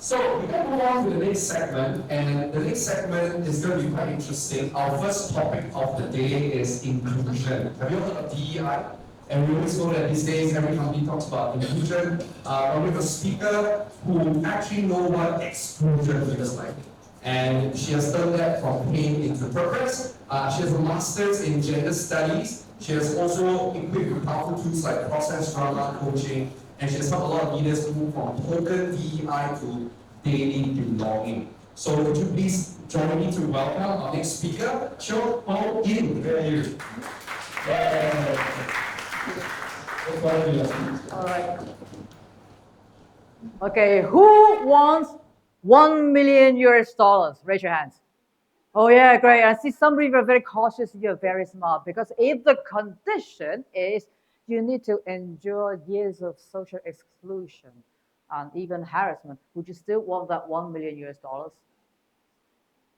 So we're going to move on to the next segment, and the next segment is going to be quite interesting. Our first topic of the day is inclusion. Have you heard of DEI? And we always know that these days every company talks about inclusion. But we have a speaker who actually knows what exclusion feels like. And she has turned that from pain into purpose. She has a master's in gender studies. She has also equipped with powerful tools like process drama coaching, and she has helped a lot of leaders move from token DEI to daily belonging. So would you please join me to welcome our next speaker, Cho Ho In. Where are you? All right. Okay, who wants 1 million US dollars? Raise your hands. Oh yeah, great. I see some of you are very cautious, you're very smart, because if the condition is you need to endure years of social exclusion and even harassment, would you still want that 1 million US dollars?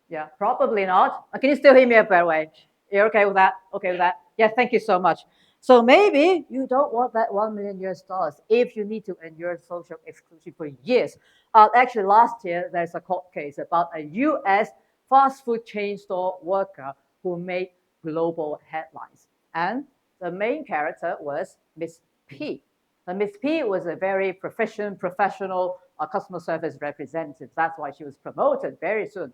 Yeah, probably not. Can you still hear me, by the way? You're okay with that? Okay with that? Yeah, thank you so much. So maybe you don't want that 1 million US dollars if you need to endure social exclusion for years. Actually, last year, there's a court case about a US fast food chain store worker who made global headlines. And the main character was Miss P. And Miss P was a very professional customer service representative. That's why she was promoted very soon.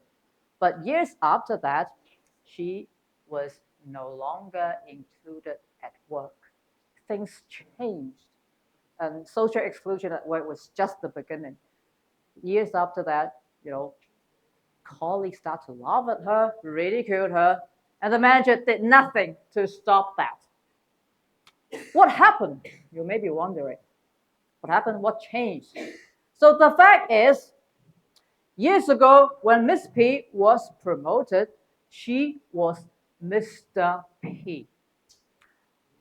But years after that, she was no longer included at work. Things changed. And social exclusion at work was just the beginning. Years after that, colleagues started to laugh at her, ridicule her, and the manager did nothing to stop that. What happened? You may be wondering. What happened? What changed? So the fact is, years ago, when Miss P was promoted, she was Mr. P.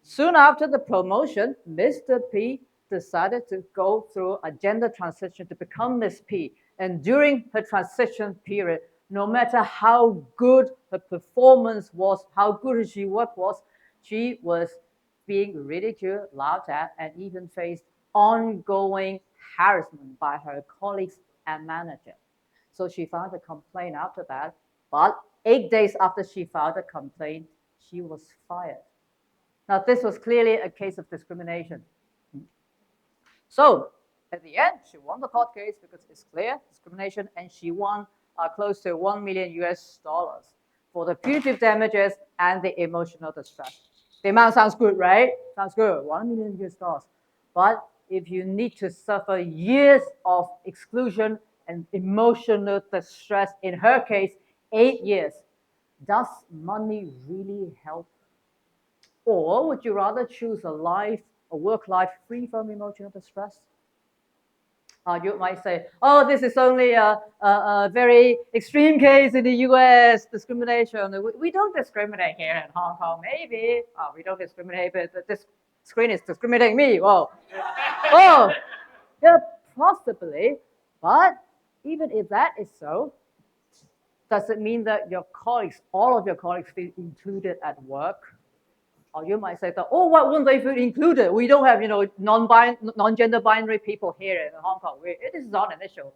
Soon after the promotion, Mr. P decided to go through a gender transition to become Miss P. And during her transition period, no matter how good her performance was, how good her work was, she was being ridiculed, laughed at, and even faced ongoing harassment by her colleagues and manager. So she filed a complaint after that, but 8 days after she filed a complaint, she was fired. Now, this was clearly a case of discrimination. So, at the end, she won the court case because it's clear discrimination, and she won close to 1 million US dollars for the punitive damages and the emotional distress. The amount sounds good, right? Sounds good, 1 million US dollars. But if you need to suffer years of exclusion and emotional distress, in her case, 8 years, does money really help? Or would you rather choose a work life free from emotional distress? You might say, oh, this is only a very extreme case in the US, discrimination. We don't discriminate here in Hong Kong. Maybe we don't discriminate, but this screen is discriminating me. Whoa. Oh, yeah, possibly. But even if that is so, does it mean that your colleagues, all of your colleagues, feel included at work? Or you might say that, oh, why wouldn't they feel included? We don't have, non-gender binary people here in Hong Kong. It is not an issue.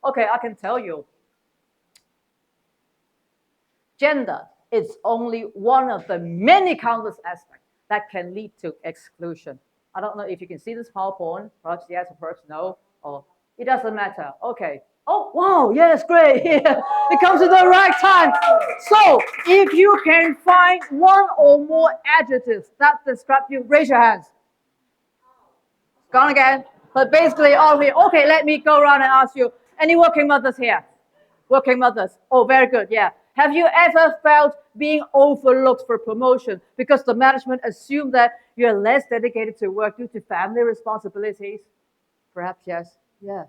Okay, I can tell you. Gender is only one of the many countless aspects that can lead to exclusion. I don't know if you can see this PowerPoint. Perhaps yes, perhaps no. Or it doesn't matter. Okay. Oh, wow, yes, great. It comes at the right time. So if you can find one or more adjectives that describe you, raise your hands. Gone again. But basically all here. Okay, let me go around and ask you, any working mothers here? Working mothers. Oh, very good, yeah. Have you ever felt being overlooked for promotion because the management assumed that you're less dedicated to work due to family responsibilities? Perhaps yes. Yeah.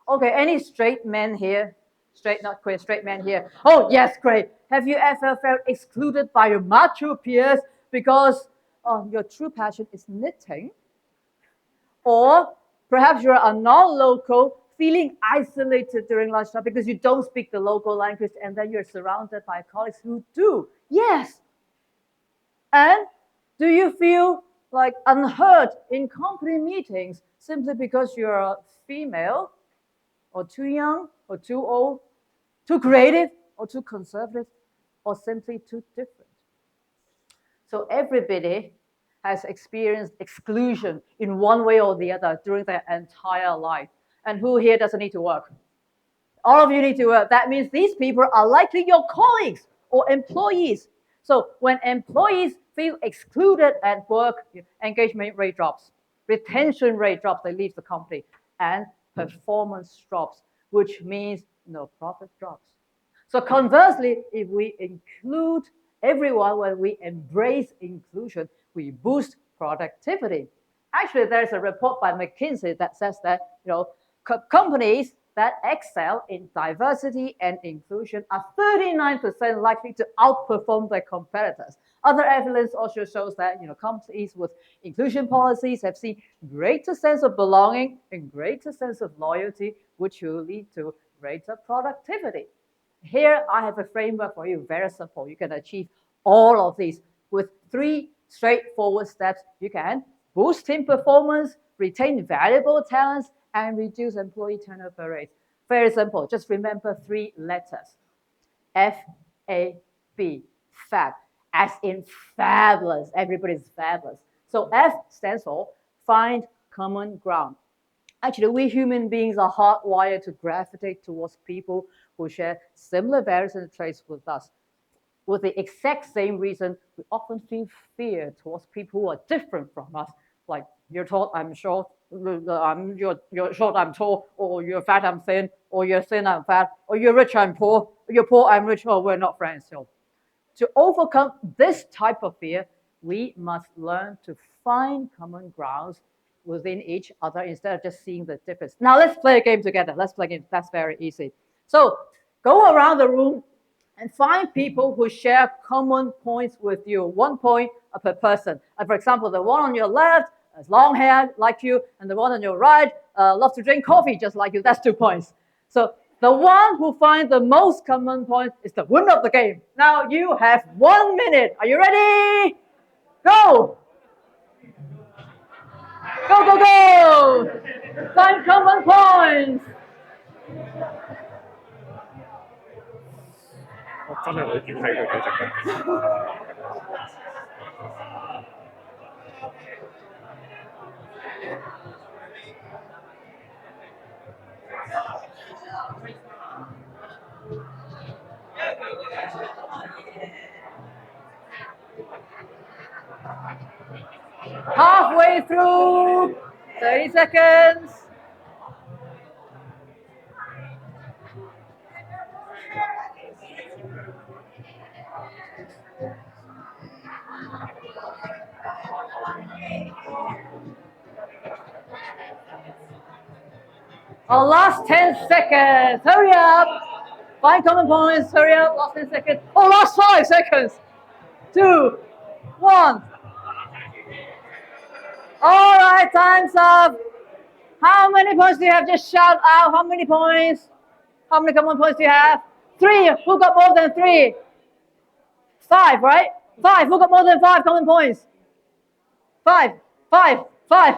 Okay, any straight men here? Straight, not queer, straight men here. Oh, yes, great. Have you ever felt excluded by your macho peers because your true passion is knitting? Or perhaps you're a non-local feeling isolated during lunchtime because you don't speak the local language and then you're surrounded by colleagues who do. Yes. And do you feel like unheard in company meetings simply because you're a female? or too young, or too old, too creative, or too conservative, or simply too different. So everybody has experienced exclusion in one way or the other during their entire life. And who here doesn't need to work? All of you need to work. That means these people are likely your colleagues or employees. So when employees feel excluded at work, engagement rate drops, retention rate drops, they leave the company, and performance drops, which means profit drops. So conversely, if we include everyone, when we embrace inclusion, we boost productivity. Actually, there's a report by McKinsey that says that companies that excel in diversity and inclusion are 39% likely to outperform their competitors. Other evidence also shows that companies with inclusion policies have seen greater sense of belonging and greater sense of loyalty, which will lead to greater productivity. Here I have a framework for you, very simple. You can achieve all of these with 3 straightforward steps. You can boost team performance, retain valuable talents, and reduce employee turnover rates. Very simple. Just remember 3 letters. F-A-B, fab, as in fabulous. Everybody's fabulous. So F stands for find common ground. Actually, we human beings are hardwired to gravitate towards people who share similar values and traits with us. With the exact same reason, we often feel fear towards people who are different from us. Like, you're tall, I'm short, you're short, I'm tall, or you're fat, I'm thin, or you're thin, I'm fat, or you're rich, I'm poor, or you're poor, I'm rich, or we're not friends. So, to overcome this type of fear, we must learn to find common grounds within each other instead of just seeing the difference. Now let's play a game together. Let's play a game. That's very easy. So go around the room and find people who share common points with you. 1 point per person. For example, the one on your left has long hair like you, and the one on your right loves to drink coffee just like you. That's 2 points. So the one who finds the most common points is the winner of the game. Now you have 1 minute. Are you ready? Go! Go, go, go! Find common points. 我真係會點睇佢幾隻腳。Halfway through, 30 seconds. Our last 10 seconds. Hurry up. Find common points. Hurry up. Last 10 seconds. Oh, last 5 seconds. 2, 1. All right, time's up. How many points do you have? Just shout out. How many points? How many common points do you have? 3. Who got more than 3? 5, right? 5. Who got more than 5 common points? 5, 5, 5.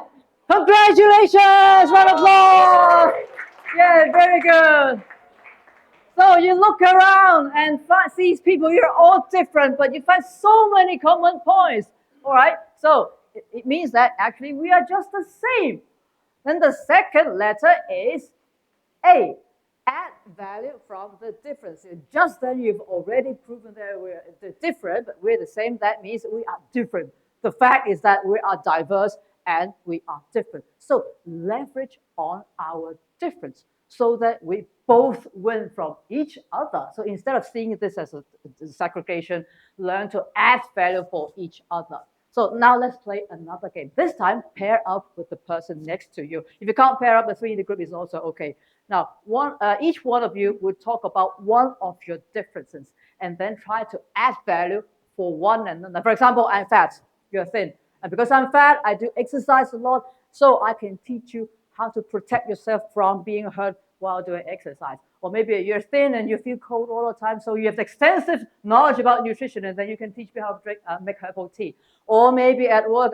Congratulations! Round of applause! Yeah, very good. So you look around and see people, you're all different, but you find so many common points. All right? So it means that actually we are just the same. Then the second letter is A. Add value from the difference. Just then you've already proven that we're different, but we're the same. That means we are different. The fact is that we are diverse and we are different. So leverage on our difference so that we both win from each other. So instead of seeing this as a segregation, learn to add value for each other. So now let's play another game. This time, pair up with the person next to you. If you can't pair up, the 3 in the group is also okay. Now, each one of you would talk about one of your differences and then try to add value for one another. For example, I'm fat, you're thin. And because I'm fat, I do exercise a lot, so I can teach you how to protect yourself from being hurt while doing exercise. Or maybe you're thin and you feel cold all the time, so you have extensive knowledge about nutrition, and then you can teach me how to drink, make herbal tea. Or maybe at work,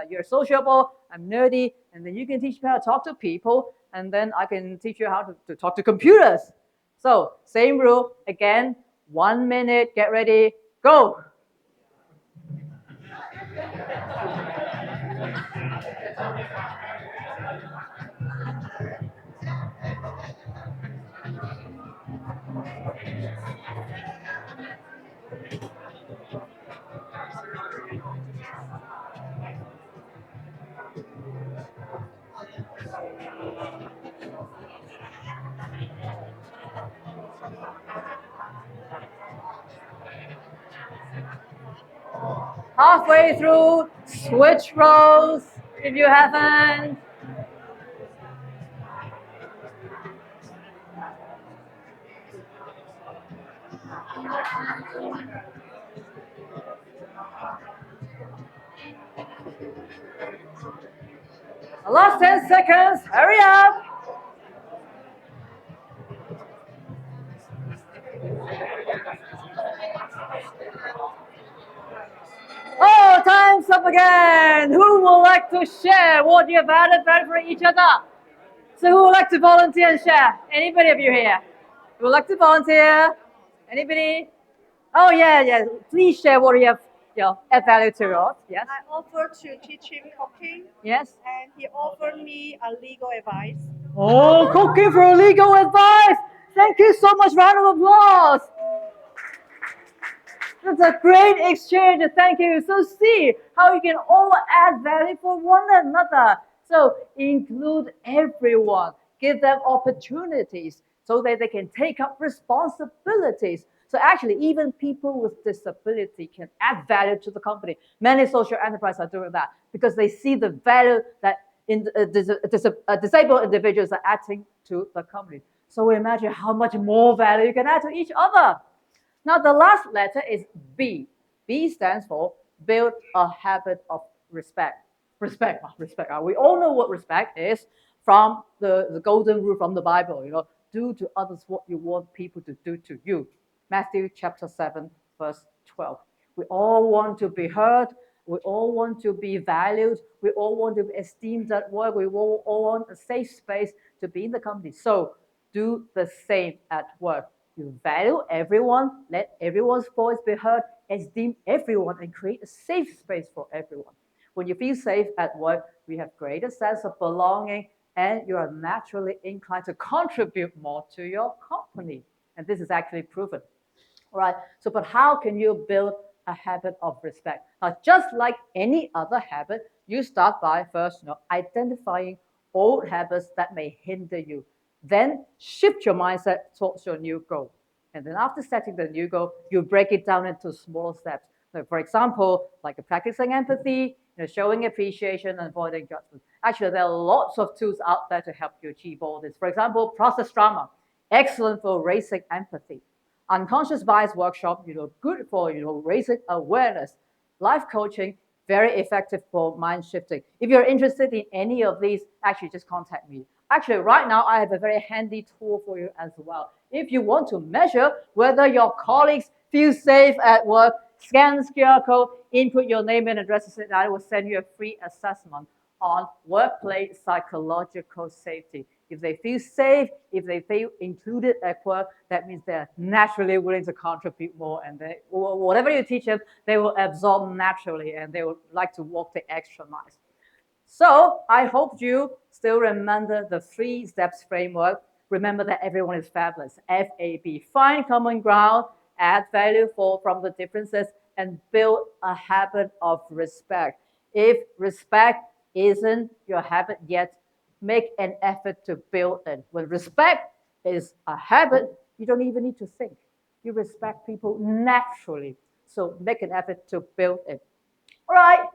you're sociable, I'm nerdy, and then you can teach me how to talk to people, and then I can teach you how to talk to computers. So same rule, again, 1 minute, get ready, go. Halfway through, switch roles if you haven't. The last 10 seconds, hurry up. Oh, time's up again. Who would like to share what you've added value for each other? So who would like to volunteer and share? Anybody of you here? Who would like to volunteer? Anybody? Oh, yeah. Please share what you have, add value to yours. Yes. I offered to teach him cooking, Yes. and he offered me a legal advice. Oh, cooking for legal advice. Thank you so much. Round of applause. That's a great exchange. Thank you. So see how you can all add value for one another. So include everyone. Give them opportunities so that they can take up responsibilities. So actually, even people with disability can add value to the company. Many social enterprises are doing that because they see the value that disabled individuals are adding to the company. So imagine how much more value you can add to each other. Now, the last letter is B. B stands for build a habit of respect. Respect. We all know what respect is from the golden rule from the Bible. Do to others what you want people to do to you. Matthew chapter 7, verse 12. We all want to be heard. We all want to be valued. We all want to be esteemed at work. We all want a safe space to be in the company. So do the same at work. You value everyone, let everyone's voice be heard, esteem everyone, and create a safe space for everyone. When you feel safe at work, you have greater sense of belonging, and you are naturally inclined to contribute more to your company. And this is actually proven. All right. So, but how can you build a habit of respect? Now, just like any other habit, you start by first, identifying old habits that may hinder you. Then shift your mindset towards your new goal. And then after setting the new goal, you break it down into smaller steps. So for example, like practicing empathy, showing appreciation and avoiding judgment. Actually, there are lots of tools out there to help you achieve all this. For example, process drama, excellent for raising empathy. Unconscious bias workshop, good for, raising awareness. Life coaching, very effective for mind shifting. If you're interested in any of these, actually just contact me. Actually, right now, I have a very handy tool for you as well. If you want to measure whether your colleagues feel safe at work, scan the QR code, input your name and address, and I will send you a free assessment on workplace psychological safety. If they feel safe, if they feel included at work, that means they're naturally willing to contribute more, and whatever you teach them, they will absorb naturally, and they would like to walk the extra mile. So I hope you still remember the 3 steps framework. Remember that everyone is fabulous. FAB, find common ground, add value from the differences, and build a habit of respect. If respect isn't your habit yet, make an effort to build it. When respect is a habit, you don't even need to think. You respect people naturally. So make an effort to build it. All right.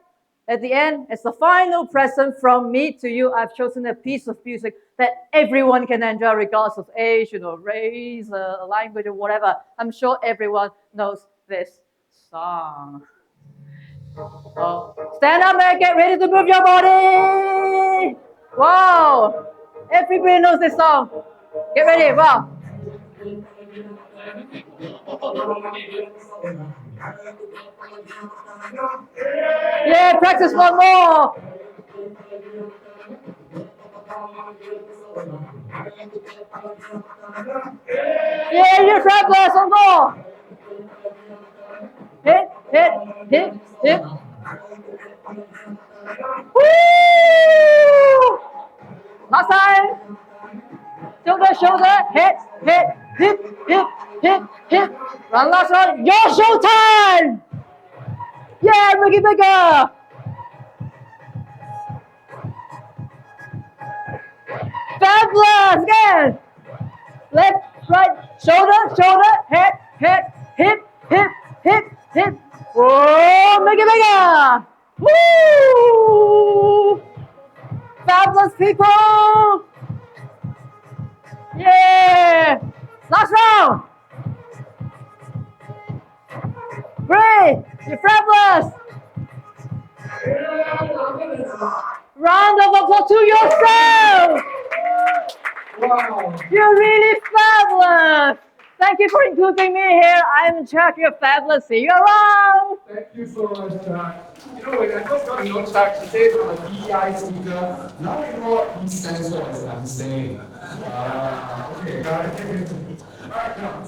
At the end, as the final present from me to you, I've chosen a piece of music that everyone can enjoy regardless of age, race, language, or whatever. I'm sure everyone knows this song. Stand up and get ready to move your body. Wow. Everybody knows this song. Get ready, wow. Yeah, practice one more. Yeah, you're fabulous, one more. Hit, hit, hit, hit. Woo! Last time. Shoulder, shoulder, hit, hit, hit, hit, hit, hit. One last one. Your show time. Yeah, make it bigger. Fabulous. Again. Left, right, shoulder, shoulder, head, head, hip, hip, hip, hip. Oh, make it bigger. Woo! Fabulous people. Yeah. Last round. Great. You're fabulous. Round of applause to yourself. Wow. You're really fabulous. Thank you for including me here. I'm Chuck. You're fabulous. See you around. Thank you so much, Jack. You know, when I first got to know Jack, he said I'm a DEI speaker. Now you know what he stands for, as I'm saying. Okay, guys. All right, now.